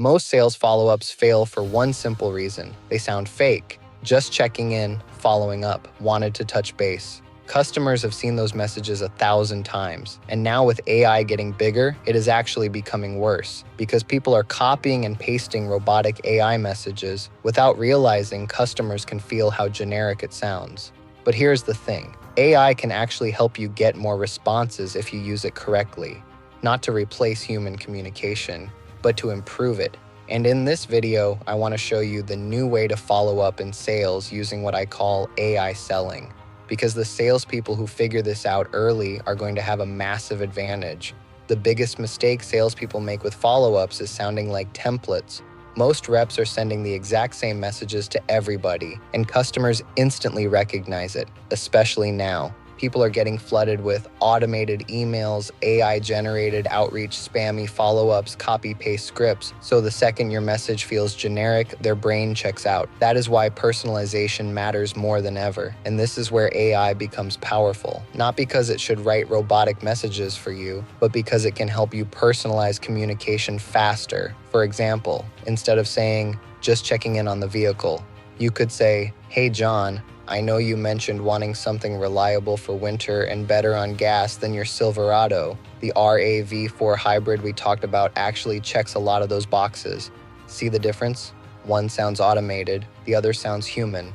Most sales follow-ups fail for one simple reason. They sound fake. Just checking in, following up, wanted to touch base. Customers have seen those messages 1,000 times, and now with AI getting bigger, it is actually becoming worse because people are copying and pasting robotic AI messages without realizing customers can feel how generic it sounds. But here's the thing. AI can actually help you get more responses if you use it correctly, not to replace human communication, but to improve it. And in this video, I want to show you the new way to follow up in sales using what I call AI selling. Because the salespeople who figure this out early are going to have a massive advantage. The biggest mistake salespeople make with follow-ups is sounding like templates. Most reps are sending the exact same messages to everybody, and customers instantly recognize it, especially now. People are getting flooded with automated emails, AI-generated outreach, spammy follow-ups, copy-paste scripts, so the second your message feels generic, their brain checks out. That is why personalization matters more than ever, and this is where AI becomes powerful. Not because it should write robotic messages for you, but because it can help you personalize communication faster. For example, instead of saying, "just checking in on the vehicle," you could say, "Hey John, I know you mentioned wanting something reliable for winter and better on gas than your Silverado. The RAV4 hybrid we talked about actually checks a lot of those boxes. See the difference? One sounds automated, the other sounds human."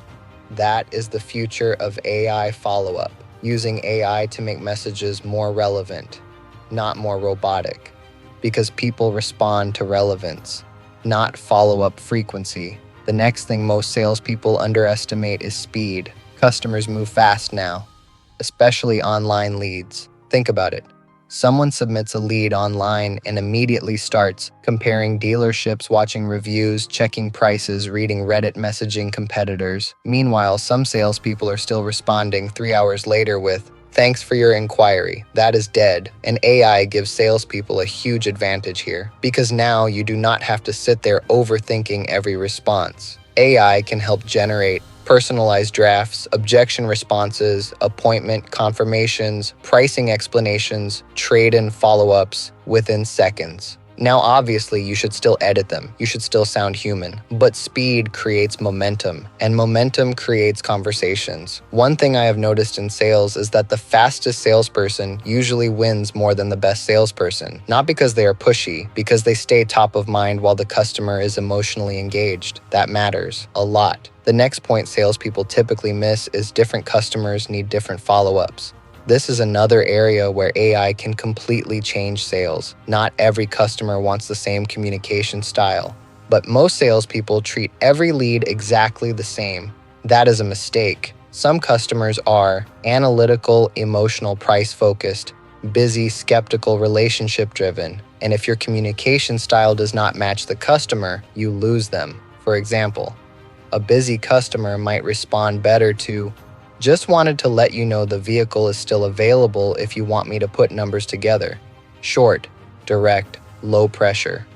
That is the future of AI follow-up, using AI to make messages more relevant, not more robotic. Because people respond to relevance, not follow-up frequency. The next thing most salespeople underestimate is speed. Customers move fast now, especially online leads. Think about it. Someone submits a lead online and immediately starts comparing dealerships, watching reviews, checking prices, reading Reddit, messaging competitors. Meanwhile, some salespeople are still responding 3 hours later with, "Thanks for your inquiry. That is dead." And AI gives salespeople a huge advantage here, because now you do not have to sit there overthinking every response. AI can help generate personalized drafts, objection responses, appointment confirmations, pricing explanations, trade-in follow-ups within seconds. Now, obviously, you should still edit them. You should still sound human. But speed creates momentum, and momentum creates conversations. One thing I have noticed in sales is that the fastest salesperson usually wins more than the best salesperson. Not because they are pushy, because they stay top of mind while the customer is emotionally engaged. That matters a lot. The next point salespeople typically miss is different customers need different follow-ups. This is another area where AI can completely change sales. Not every customer wants the same communication style, but most salespeople treat every lead exactly the same. That is a mistake. Some customers are analytical, emotional, price-focused, busy, skeptical, relationship-driven, and if your communication style does not match the customer, you lose them. For example, a busy customer might respond better to, "Just wanted to let you know the vehicle is still available if you want me to put numbers together." Short, direct, low pressure.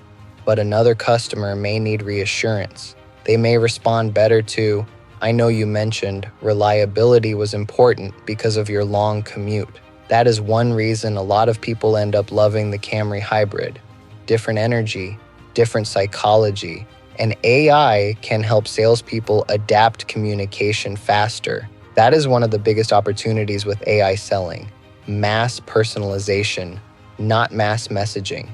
But another customer may need reassurance. They may respond better to, "I know you mentioned reliability was important because of your long commute." That is one reason a lot of people end up loving the Camry hybrid. Different energy, different psychology, and AI can help salespeople adapt communication faster. That is one of the biggest opportunities with AI selling. Mass personalization, not mass messaging.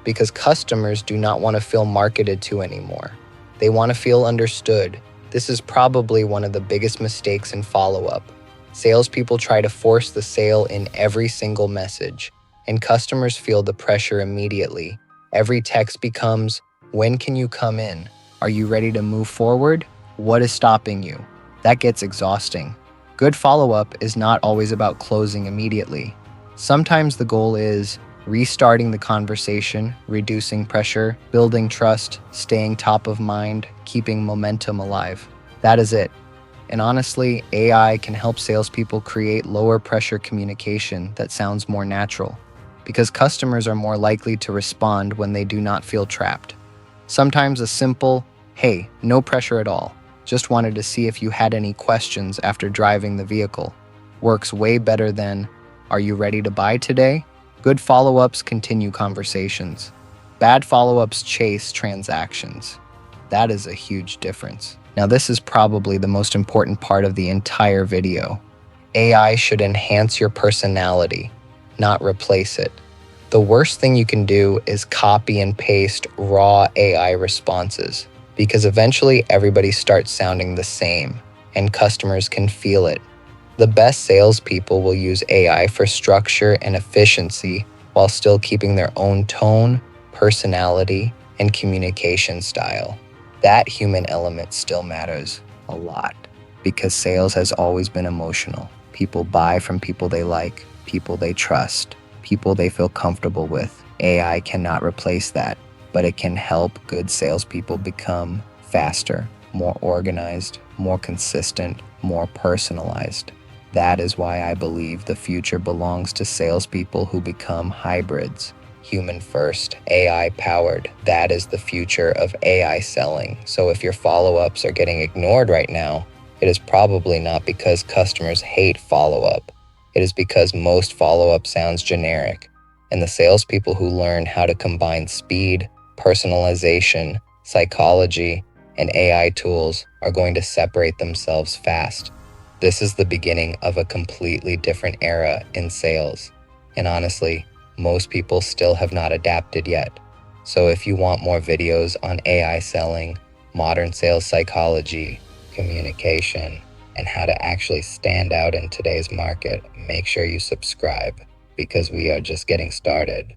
Because customers do not want to feel marketed to anymore. They want to feel understood. This is probably one of the biggest mistakes in follow-up. Salespeople try to force the sale in every single message, and customers feel the pressure immediately. Every text becomes, "When can you come in? Are you ready to move forward? What is stopping you?" That gets exhausting. Good follow-up is not always about closing immediately. Sometimes the goal is restarting the conversation, reducing pressure, building trust, staying top of mind, keeping momentum alive. That is it. And honestly, AI can help salespeople create lower pressure communication that sounds more natural, because customers are more likely to respond when they do not feel trapped. Sometimes a simple, "Hey, no pressure at all. Just wanted to see if you had any questions after driving the vehicle," works way better than, "Are you ready to buy today?" Good follow-ups continue conversations. Bad follow-ups chase transactions. That is a huge difference. Now, this is probably the most important part of the entire video. AI should enhance your personality, not replace it. The worst thing you can do is copy and paste raw AI responses, because eventually everybody starts sounding the same, and customers can feel it. The best salespeople will use AI for structure and efficiency while still keeping their own tone, personality, and communication style. That human element still matters a lot, because sales has always been emotional. People buy from people they like, people they trust, people they feel comfortable with. AI cannot replace that, but it can help good salespeople become faster, more organized, more consistent, more personalized. That is why I believe the future belongs to salespeople who become hybrids. Human first, AI powered. That is the future of AI selling. So if your follow-ups are getting ignored right now, it is probably not because customers hate follow-up. It is because most follow-up sounds generic. And the salespeople who learn how to combine speed, personalization, psychology, and AI tools are going to separate themselves fast. This is the beginning of a completely different era in sales. And honestly, most people still have not adapted yet. So if you want more videos on AI selling, modern sales psychology, communication, and how to actually stand out in today's market, make sure you subscribe, because we are just getting started.